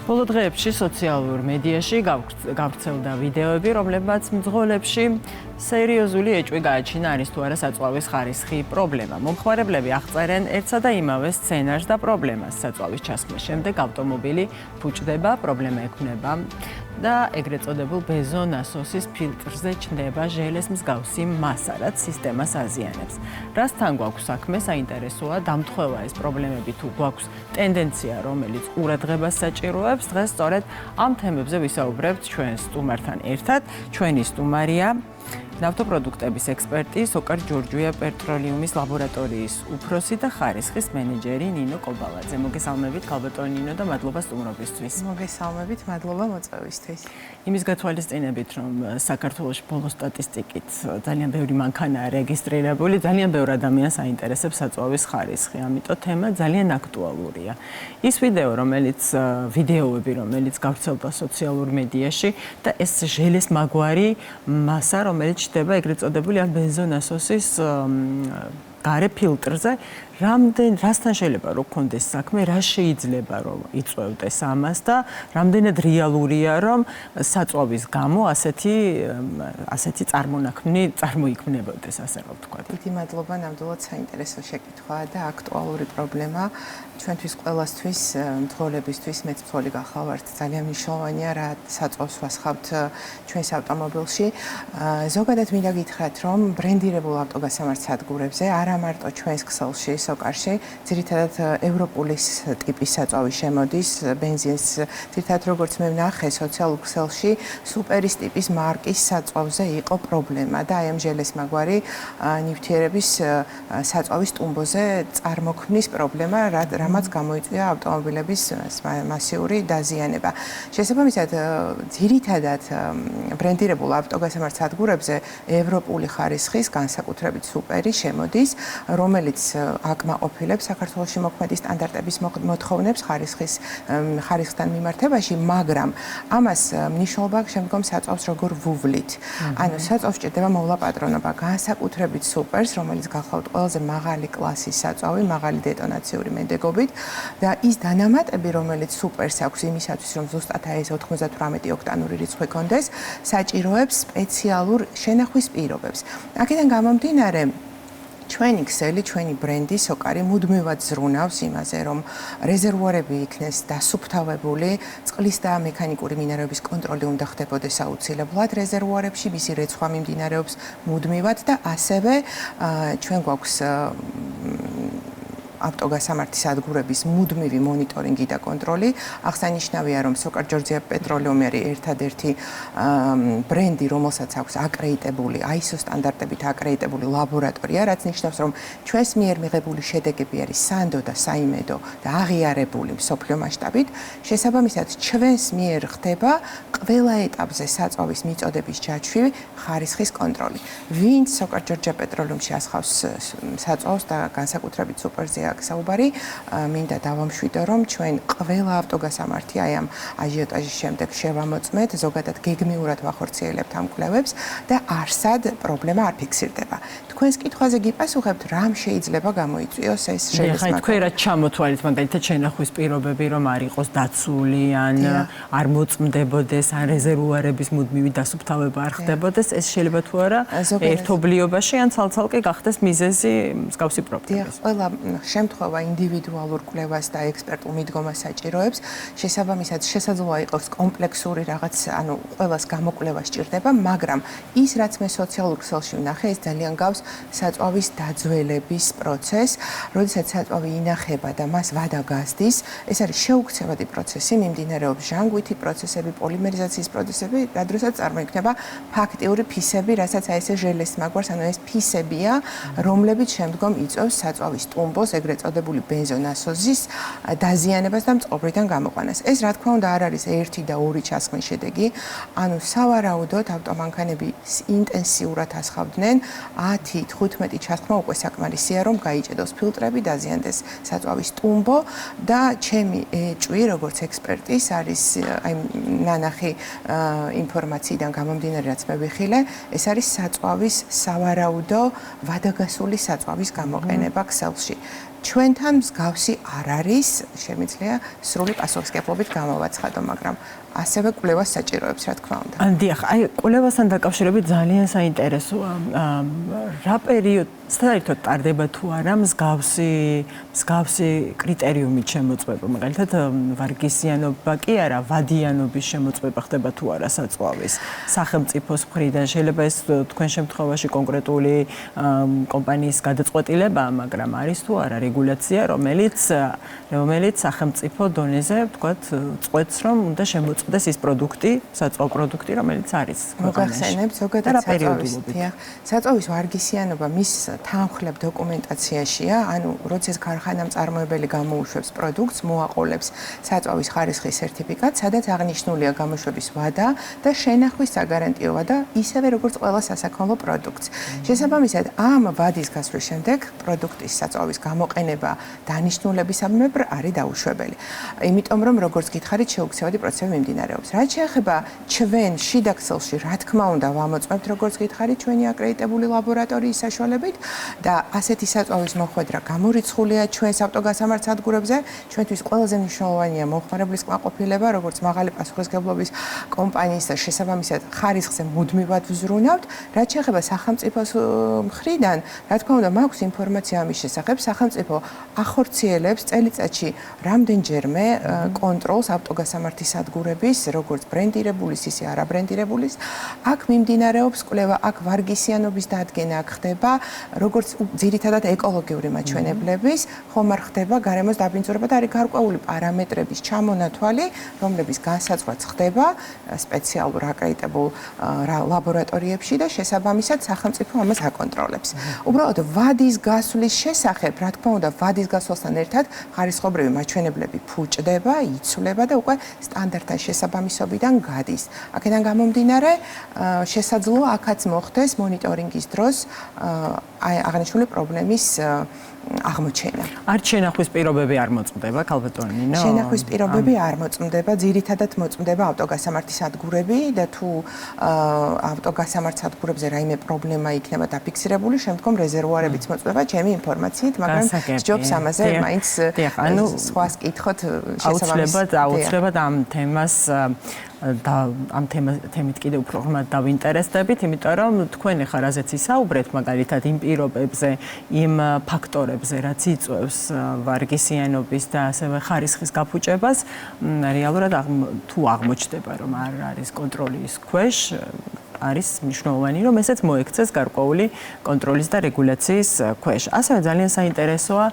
ბოლო დღეებში სოციალურ მედიაში გავრცელდა ვიდეოები, რომლებმაც მძღოლებში სერიოზული ეჭვი გააჩინა არის თუ არა საწვავის ხარისხი პრობლემა. მომხმარებლები აღწერენ ერთსა და იმავე სცენარს და პრობლემას. საწვავის ჩასხმის შემდეგ ავტომობილი ფუჭდება, პრობლემა ექმნება და ეგრეთ წოდებულ ბენზონასოსის ფილტრზე ჩნდება ჟელეს მსგავსი მასა, რაც სისტემას აზიანებს. რასთან გვაქვს საქმე, საინტერესოა დამთხვევა ეს პრობლემები თუ გვაქვს ტენდენცია, რომელიც ყურადღებას საჭიროებს. დღეს სწორედ ამ თემებზე ვისაუბრებთ ჩვენ სტუმართან ერთად. ჩვენი სტუმარია ნავთობპროდუქტების ექსპერტი, სოკარ ჯორჯია პეტროლიუმის ლაბორატორიის უფროსი და ხარისხის მენეჯერი ნინო კობალაძე. მოგესალმებით, ქალბატონი ნინო და მადლობა სტუმრობისთვის. მოგესალმებით, მადლობა მოწვევისთვის. იმის გათვალისწინებით, რომ საქართველოში ბოლო სტატისტიკით ძალიან ბევრი მანქანაა რეგისტრირებული, ძალიან ბევრ ადამიანს აინტერესებს საწვავის ხარისხი, ამიტომ თემა ძალიან აქტუალურია. ის ვიდეოები, რომელიც გავრცელდა სოციალურ მედიაში და ეს ჟელეს მაგვარი მასა, რომელიც ჩნდება ეგრეთ წოდებული ამ ბენზონასოსის გარე ფილტრზე, რასთან შეიძლება რომ გქონდეს საქმე, რა შეიძლება რომ იწვევდეს ამას და რამდენად რეალურია რომ საწვავის გამო ასეთი წარმოიქმნებოდეს, ასე რომ ვთქვა. დიდი მადლობა, ნამდვილად საინტერესო შეკითხვაა და აქტუალური პრობლემა ჩვენთვის ყველასთვის, მძღოლებისთვის, მეც მძღოლი გახლავართ, ძალიან მნიშვნელოვანია რა საწვავს ვასხავთ ჩვენს ავტომობილში. ზოგადად მინდა გითხრათ, რომ ბრენდირებულ ავტოგასამართ სადგურებზე არა მარტო ჩვენს ქსელში, სოკარში, ძირითადად ევროპულის ტიპის საწვავი შემოდის, ბენზინს ძირითადად როგორც მე ვნახე სოციალურ ქსელში, სუპერის ტიპის მარკის საწვავზე იყო პრობლემა და აი ამ ჟელეს მაგვარი ნივთიერების საწვავის ტუმბოზე წარმოქმნის პრობლემა, რამაც გამოიწვია ავტომობილების მასიური დაზიანება. შესაბამისად, ძირითადად ბრენდირებულ ავტოგასამართ სადგურებზე ევროპული ხარისხის, განსაკუთრებით სუპერი შემოდის, რომელიც აკმაყოფილებს საქართველოში მოქმედი სტანდარტების მოთხოვნებს ხარისხთან მიმართებაში, მაგრამ ამას მნიშვნელობა შემდგომ საწვავს როგორ ვუვლით. ანუ საწვავს ჭირდება მოვლა-პატრონობა, განსაკუთრებით სუპერს, რომელიც გახლავთ ყველაზე მაღალი კლასის საწვავი, მაღალი დეტონაციური მედეგობით და ის დანამატები, რომელიც სუპერს აქვს იმისათვის, რომ ზუსტად ეს 98 ოქტანური რიცხვი კონდეს, საჭიროებს სპეციალურ შენახვის პირობებს. აქედან გამომდინარე, ჩვენი ქსელი, ჩვენი ბრენდი სოკარი მუდმივად ზრუნავს იმაზე, რომ რეზერვუარები იქნეს დასუფთავებული, წყლის და მექანიკური მინერალების კონტროლი უნდა ხდებოდეს აუცილებლად რეზერვუარებში, მისი რეცხვა მიმდინარეობს მუდმივად და ასევე ჩვენ გვაქვს ავტოგასამართი სადგურების მუდმივი მონიტორინგი და კონტროლი. აღსანიშნავია, რომ სოკარ ჯორჯია პეტროლიუმი არის ერთადერთი ბრენდი, რომელსაც აქვს აკრედიტებული, ISO სტანდარტებით აკრედიტებული ლაბორატორია, რაც ნიშნავს, რომ ჩვენს მიერ მიღებული შედეგები არის სანდო და საიმედო და აღიარებული მსოფლიო მასშტაბით. შესაბამისად, ჩვენს მიერ ხდება ყველა ეტაპზე საწვავის მიწოდების ჯაჭვი, ხარისხის კონტროლი. ვინც სოკარ ჯორჯია პეტროლიუმში ასხავს საწვავს და განსაკუთრებით სუპერზე საუბარი, მინდა დავამშვიდო, რომ ჩვენ ყველა ავტოგასამართი აი ამ აჟიოტაჟის შემდეგ შევამოწმეთ, ზოგადად გეგმიურად ვახორციელებთ ამ კვლევებს და არსად პრობლემა არ ფიქსირდება. თქვენს კითხვაზე გიპასუხებთ, რამ შეიძლება გამოიწვიოს ეს შეგეხმაროთ. თქვენ რა ჩამოთვალეთ, მაგალითად შენახვის პირობები რომ არ იყოს დაცული ან არ მოწმდებოდეს, ან რეზერვუარების მუდმივი დასუფთავება არ ხდებოდეს, ეს შეიძლება თუ არა ერთობლიობაში ან ცალ-ცალკე გახდეს მიზეზი მსგავსი პრობლემის. ყველა შემთხვევა ინდივიდუალურ კვლევას და ექსპერტულ მიდგომას საჭიროებს. შესაბამისად, შესაძლოა იყოს კომპლექსური რაღაც, ანუ ყველას გამოკვლევა სჭირდება, მაგრამ ის, რაც მე სოციალურ ქსელში ვნახე, ეს ძალიან გავს საწვავის დაძველების პროცესს, როდესაც საწვავი ინახება და მას ვადა გასდის, ეს არის შეუქცევადი პროცესი, მიმდინარეობს ჟანგვითი პროცესები, პოლიმერიზაციის პროცესები, რადგან წარმოიქმნება ფაქტიური ფისები, რასაც აი ეს ჟელეს მაგვარს, ანუ ეს ფისებია, რომლებიც შემდგომ იწვევს საწვავის ტუმბოს, ეგრეთ წოდებული ბენზონასოსის დაზიანებას და მწყობრიდან გამოყვანას. ეს რა თქმა უნდა არ არის ერთი და ორი ჩასხმის შედეგი, ანუ სავარაუდოდ ავტომანქანები ინტენსიურად ასხავდნენ 10-15 ჩასხმა უკვე საკმარისია, რომ გაიჭედოს ფილტრები, დაზიანდეს საწვავის ტუმბო და ჩემი ეჭვი, როგორც ექსპერტის, არის აი ნანახი ინფორმაციიდან გამომდინარე, რაც მე ვიხილე, ეს არის საწვავის სავარაუდო ვადაგასული საწვავის გამოყენება ქსელში. ჩვენთან მსგავსი არ არის, შემიძლია სრული პასუხისმგებლობით გამოვაცხადო, მაგრამ ასევე კვლევას საჭიროებს, რა თქმა უნდა. დიახ, აი კვლევასთან დაკავშირებით ძალიან საინტერესოა. რა პერიოდ საერთოდ ტარდება თუ არა მსგავსი კრიტერიუმით შემოწმება, მაგალითად ვარგისიანობა კი არა, ვადიანობის შემოწმება ხდება თუ არა საწვავის სახელმწიფოს მხრიდან. შეიძლება ეს თქვენ შემთხვევაში კონკრეტული კომპანიის გადაწყვეტილებაა, მაგრამ არის თუ არა რეგულაცია, რომელიც სახელმწიფო დონეზე, ვთქვათ, წყვეტს, რომ უნდა შემოწმდეს ის პროდუქტი, საწვავ პროდუქტი, რომელიც არის მოგახსენებთ ზოგადად საწვავის ვარგისიანობა მის თანხლებ დოკუმენტაციაშია, ანუ როცა ქარხანამ წარმოებელი გამოუშვებს პროდუქტს, მოაყოლებს საწვავის ხარისხის სერტიფიკატს, სადაც აღნიშნულია გამოშვების ვადა და შენახვის საგარანტიო ვადა, ისევე როგორც ყველა სასაქონლო პროდუქტს. შესაბამისად, ამ ვადის გასვლის შემდეგ პროდუქტის საწვავის გამოყენება დანიშნულებისამებრ არის დაუშვებელი. იმიტომ რომ როგორც გითხარით, შეუქცევადი პროცესები მიმდინარეობს. რაც შეეხება ჩვენ შიდა ქსელში, რა თქმა უნდა, ვამოწმებთ როგორც გითხარით, ჩვენი აკრედიტებული ლაბორატორიის საშუალებით და ასეთი საწვავის მოხვედრა გამორიცხულია ჩვენს ავტოგასამართ სადგურებზე. ჩვენთვის ყველაზე მნიშვნელოვანია მომხმარებლის კმაყოფილება, როგორც მაღალი პასუხისმგებლობის კომპანიის და შესაბამისად ხარისხზე მუდმივად ვზრუნავთ. რაც შეეხება სახელმწიფოს მხრიდან, რა თქმა უნდა, მაქვს ინფორმაცია ამის შესახებ. სახელმწიფო ახორციელებს წელიწადში რამდენჯერმე კონტროლს ავტოგასამართის სადგურების, როგორც ბრენდირებულის, ისე არაბრენდირებულის. აქ მიმდინარეობს კვლევა, აქ ვარგისიანობის დადგენა აქ ხდება, როგორც ძირითადად ეკოლოგიური მაჩვენებლების, ხომ არ ხდება გარემოს დაბინძურება და არის გარკვეული პარამეტრების ჩამონათვალი, რომლების განსაზღვრაც ხდება სპეციალურ აკრედიტებულ ლაბორატორიებში და შესაბამისად სახელმწიფო ამას აკონტროლებს. უბრალოდ ვადის გასვლის შესახებ, რა თქმა უნდა, ვადის გასვლასთან ერთად ხარისხობრივი მაჩვენებლები ფუჭდება, იცვლება და უკვე სტანდარტთან შესაბამისობიდან გადის. აქედან გამომდინარე, შესაძლოა აქაც მოხდეს მონიტორინგის დროს აღნიშნული პრობლემის აღმოჩენა. არ შენახვის პირობები არ მოწმდება, ქალბატონი ნინო? შენახვის პირობები არ მოწმდება, ძირითადად მოწმდება ავტოგასამართის სადგურები და თუ ავტოგასამართ სადგურებზე რაიმე პრობლემა იქნება დაფიქსირებული, შემდგომ რეზერვუარებიც მოწმდება ჩემი ინფორმაციით, მაგრამ სჯობს ამაზე მაინც სხვას კითხოთ აუცილებლად ამ თემას და ამ თემით კიდევ უფრო ღრმად დავინტერესდებით, იმიტომ რომ თქვენ ახლა რაზეც ისაუბრეთ, მაგალითად იმ პირობებზე, იმ ფაქტორებზე, რაც იწვევს ვარგისიანობის და ასევე ხარისხის გაფუჭებას, რეალურად თუ აღმოჩნდება, რომ არ არის კონტროლის ქვეშ, არის მნიშვნელოვანი, რომ ესეც მოექცეს გარკვეული კონტროლის და რეგულაციის ქვეშ. ასევე ძალიან საინტერესოა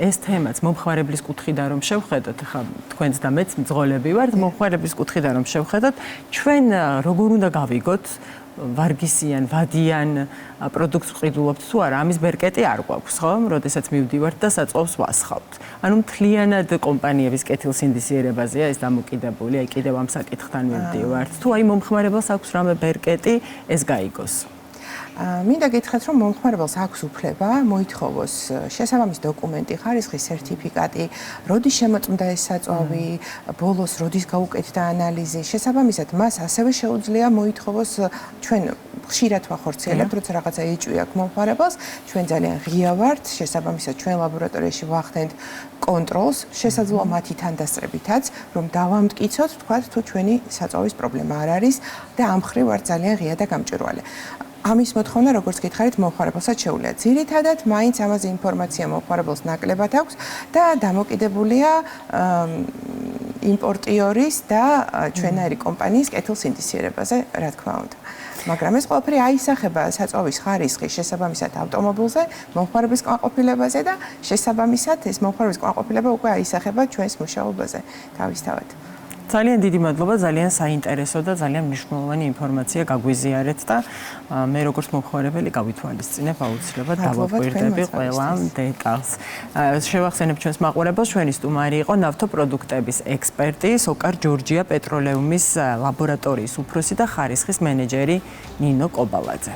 ეს თემაც მომხმარებლის კუთხიდან რომ შევხედოთ, ხა თქვენც და მეც მძღოლები ვართ, მომხმარებლის კუთხიდან რომ შევხედოთ, ჩვენ როგორ უნდა გავიგოთ ვარგისიან, ვადიან პროდუქტს ვყიდულობთ თუ არა, ამის ბერკეტი არ გვაქვს, ხო? როდესაც მივდივართ და საწვავს ვასხავთ. ანუ მთლიანად კომპანიების კეთილსინდისიერებაზეა ეს დამოკიდებული, აი კიდევ ამ საკითხთან მივდივართ. თუ აი მომხმარებელს აქვს რამე ბერკეტი, ეს გაიგოს. მინდა გითხრათ, რომ მომხმარებელს აქვს უფლება მოითხოვოს შესაბამის დოკუმენტი, ხარისხის სერტიფიკატი, როდის შემოწმდა ეს საწვავი, ბოლოს როდის გაუკეთდა ანალიზი. შესაბამისად, მას ასევე შეუძლია მოითხოვოს ჩვენ ხშირად ვახორციელებთ, როცა რაღაცა ეჭვი აქვს მომხმარებელს, ჩვენ ძალიან ღია ვართ, შესაბამისად ჩვენ ლაბორატორიაში ვახდენთ კონტროლს, შესაძლოა მათი თანდასწრებითაც, რომ დავამტკიცოთ, თქვათ, თუ ჩვენი საწვავის პრობლემა არ არის და ამ მხრივ ვართ ძალიან ღია და გამჭვირვალე. ამის მოთხოვნა, როგორც გითხარით, მომხმარებელსაც შეუძლია. ძირითადად, მაინც ამაზე ინფორმაცია მომხმარებელს ნაკლებად აქვს და დამოკიდებულია იმპორტიორის და ჩვენაირი კომპანიის კეთილსინდისიერებაზე, რა თქმა უნდა. მაგრამ ეს ყველაფერი აისახება საწვავის ხარისხის შესაბამისად ავტომობილზე, მომხმარებლის კმაყოფილებაზე და შესაბამისად ეს მომხმარებლის კმაყოფილება უკვე აისახება ჩვენს მუშაობაზე თავისთავად. ძალიან დიდი მადლობა, ძალიან საინტერესო და ძალიან მნიშვნელოვანი ინფორმაცია გაგვიზიარეთ და მე როგორც მომხმარებელი გავითვალისწინებ აუცილებლად დავაკვირდები ყველა დეტალს. შევახსენებ ჩვენს მაყურებელს, ჩვენი სტუმარი იყო ნავთობპროდუქტების ექსპერტი, სოკარ ჯორჯია პეტროლეუმის ლაბორატორიის უფროსი და ხარისხის მენეჯერი ნინო კობალაძე.